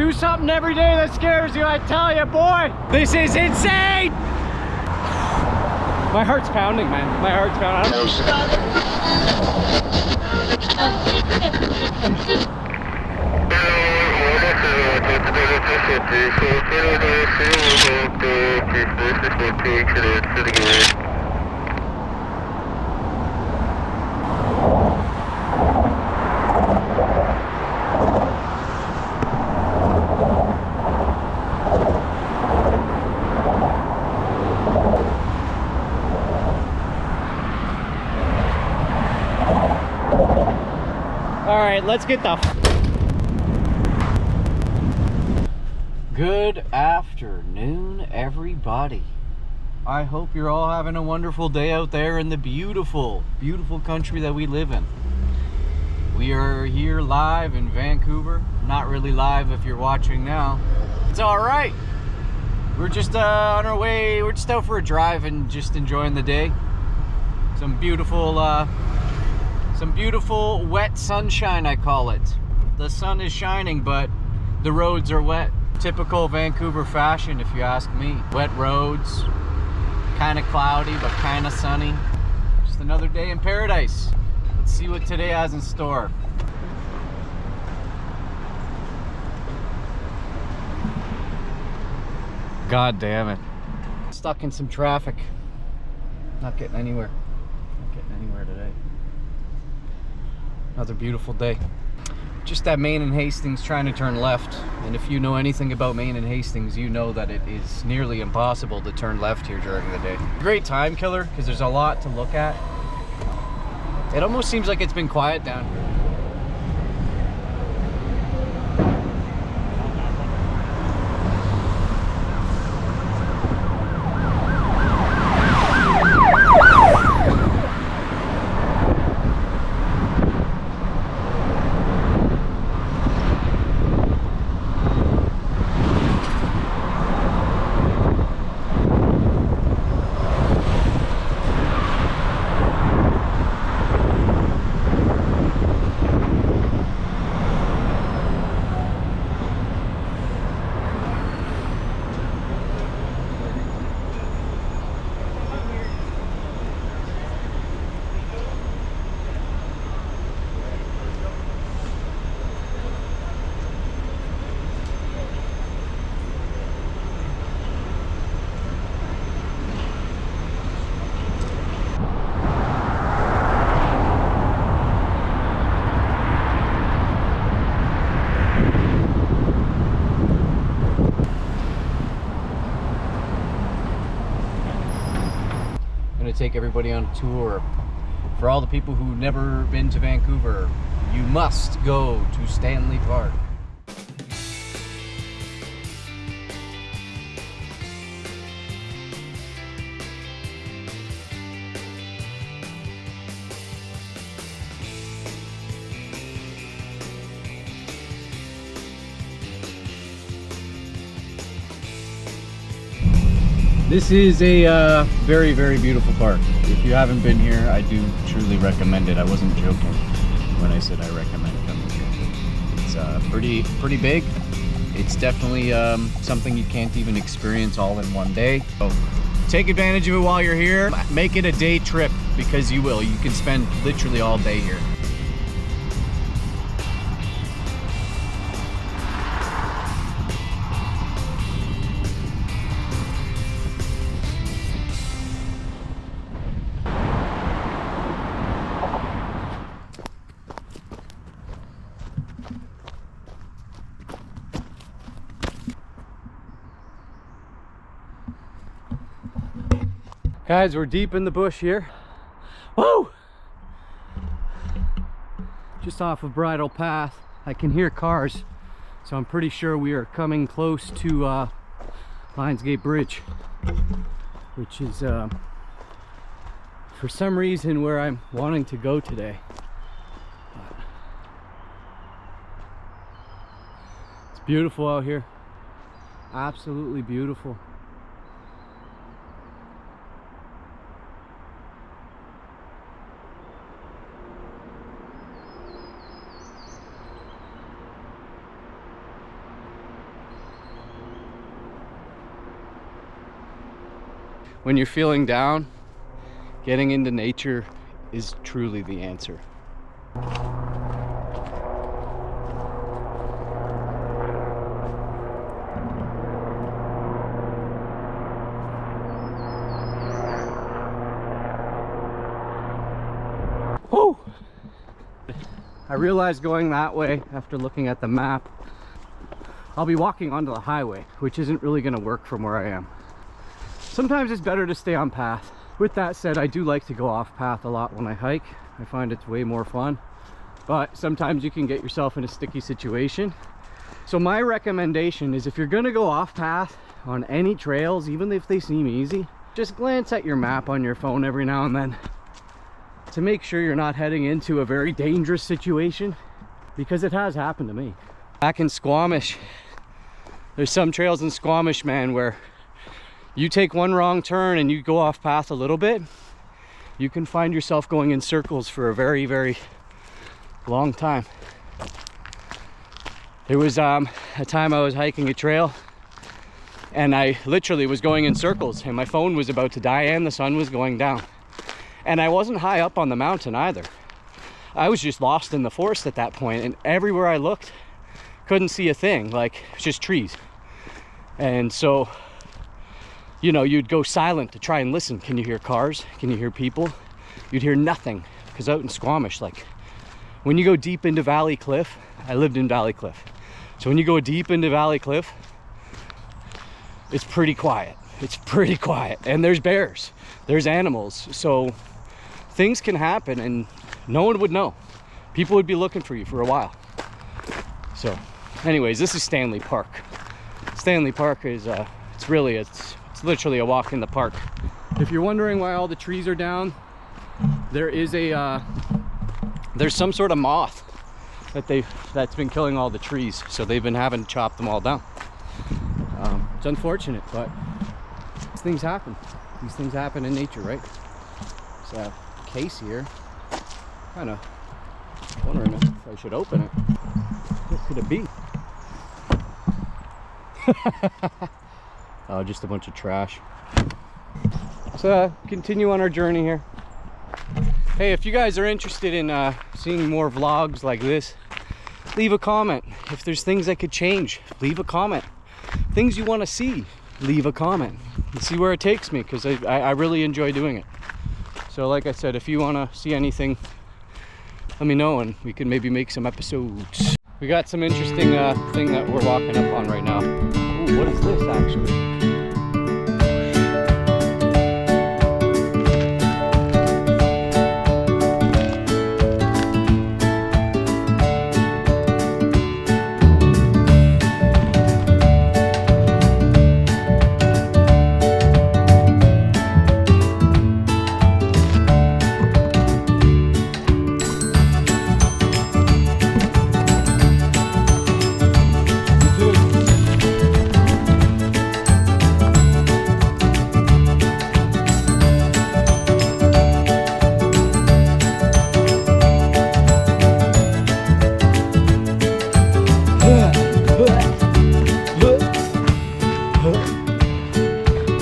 do something every day that scares you, I tell you, boy. This is insane. My heart's pounding, man. My heart's pounding. All right, let's get the... Good afternoon, everybody. I hope you're all having a wonderful day out there in the beautiful, beautiful country that we live in. We are here live in Vancouver. Not really live if you're watching now. It's all right. We're just on our way. We're just out for a drive and just enjoying the day. Some beautiful wet sunshine, I call it. The sun is shining, but the roads are wet. Typical Vancouver fashion, if you ask me. Wet roads, kind of cloudy, but kind of sunny. Just another day in paradise. Let's see what today has in store. God damn it. Stuck in some traffic. Not getting anywhere. Not getting anywhere today. Another beautiful day. Just at Main and Hastings trying to turn left. And if you know anything about Main and Hastings, you know that it is nearly impossible to turn left here during the day. Great time killer because there's a lot to look at. It almost seems like it's been quiet down here. Take everybody on a tour. For all the people who've never been to Vancouver, you must go to Stanley Park. This is a very, very beautiful park. If you haven't been here, I do truly recommend it. I wasn't joking when I said I recommend coming here. It's pretty big. It's definitely something you can't even experience all in one day. So take advantage of it while you're here. Make it a day trip because you will. You can spend literally all day here. Guys, we're deep in the bush here. Whoa! Just off of Bridle Path. I can hear cars, so I'm pretty sure we are coming close to Lionsgate Bridge, which is for some reason where I'm wanting to go today. It's beautiful out here. Absolutely beautiful. when you're feeling down, getting into nature is truly the answer. Whew. I realized going that way, after looking at the map, I'll be walking onto the highway, which isn't really going to work from where I am. Sometimes it's better to stay on path. With that said, I do like to go off path a lot when I hike. I find it's way more fun, but sometimes you can get yourself in a sticky situation. So my recommendation is, if you're going to go off path on any trails, even if they seem easy, just glance at your map on your phone every now and then to make sure you're not heading into a very dangerous situation, because it has happened to me. Back in Squamish, there's some trails in Squamish, man, where you take one wrong turn and you go off path a little bit, you can find yourself going in circles for a very, very long time. There was a time I was hiking a trail and I literally was going in circles, and my phone was about to die and the sun was going down. And I wasn't high up on the mountain either. I was just lost in the forest at that point, and everywhere I looked, couldn't see a thing. Like, it's just trees. And so, you know, you'd go silent to try and listen. Can you hear cars? Can you hear people? You'd hear nothing, because out in Squamish, like, when you go deep into Valley Cliff, I lived in Valley Cliff. So when you go deep into Valley Cliff, it's pretty quiet. It's pretty quiet. And there's bears, there's animals. So things can happen and no one would know. People would be looking for you for a while. So anyways, this is Stanley Park. Stanley Park is, it's literally a walk in the park. If you're wondering why all the trees are down, there is there's some sort of moth that's been killing all the trees. So they've been having to chop them all down. It's unfortunate, but these things happen. These things happen in nature, right? There's a case here. Kind of wondering if I should open it. What could it be? Oh, just a bunch of trash. Let's continue on our journey here. Hey, if you guys are interested in seeing more vlogs like this, leave a comment. If there's things I could change, leave a comment. Things you want to see, leave a comment and see where it takes me, because I really enjoy doing it. So like I said, if you want to see anything, let me know and we can maybe make some episodes. We got some interesting thing that we're walking up on right now. Ooh, what is this actually?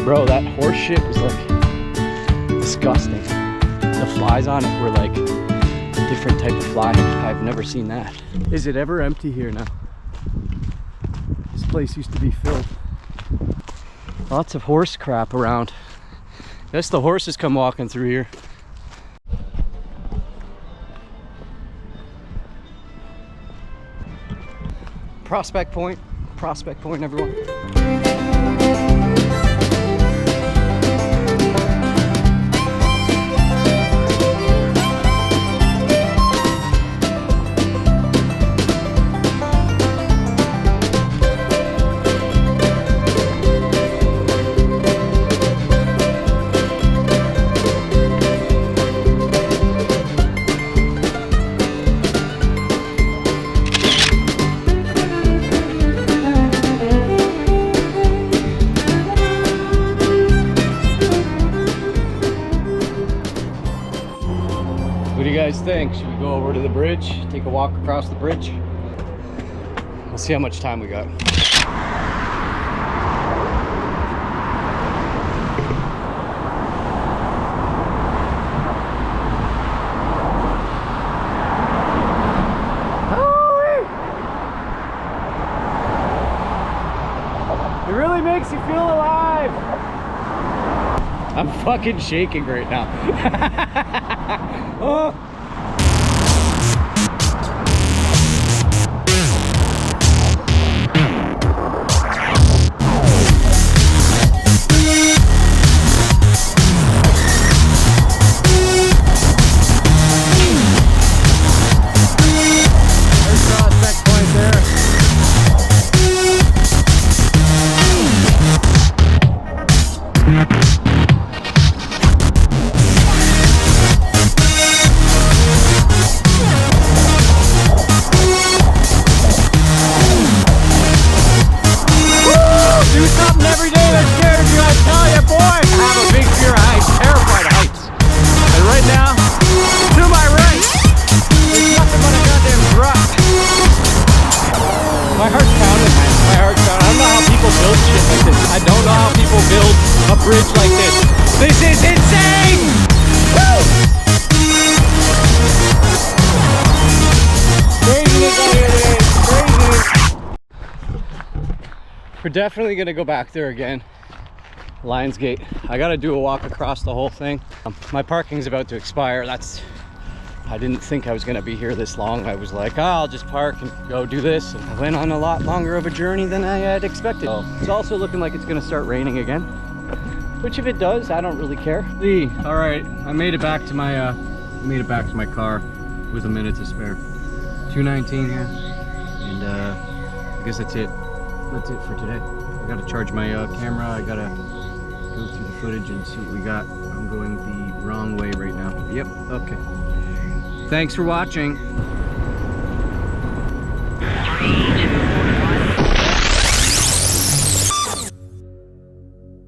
Bro, that horse shit was like disgusting. The flies on it were like a different type of fly. I've never seen that. Is it ever empty here now? This place used to be filled. Lots of horse crap around. Guess the horses come walking through here. Prospect Point, everyone. What do you guys think? Should we go over to the bridge, take a walk across the bridge? We'll see how much time we got. I'm fucking shaking right now. Oh. My heart's pounding, man. My heart's pounding. I don't know how people build shit like this. I don't know how people build a bridge like this. This is insane! Woo! Craziness out here today. Craziness. We're definitely gonna go back there again. Lions Gate. I gotta do a walk across the whole thing. My parking's about to expire. I didn't think I was gonna be here this long. I was like, oh, I'll just park and go do this. And I went on a lot longer of a journey than I had expected. Oh, it's also looking like it's gonna start raining again. Which if it does, I don't really care. All right, I made it back to my car with a minute to spare. 2:19 here, and I guess that's it. That's it for today. I gotta charge my camera. I gotta go through the footage and see what we got. I'm going the wrong way right now. Yep. Okay. Thanks for watching.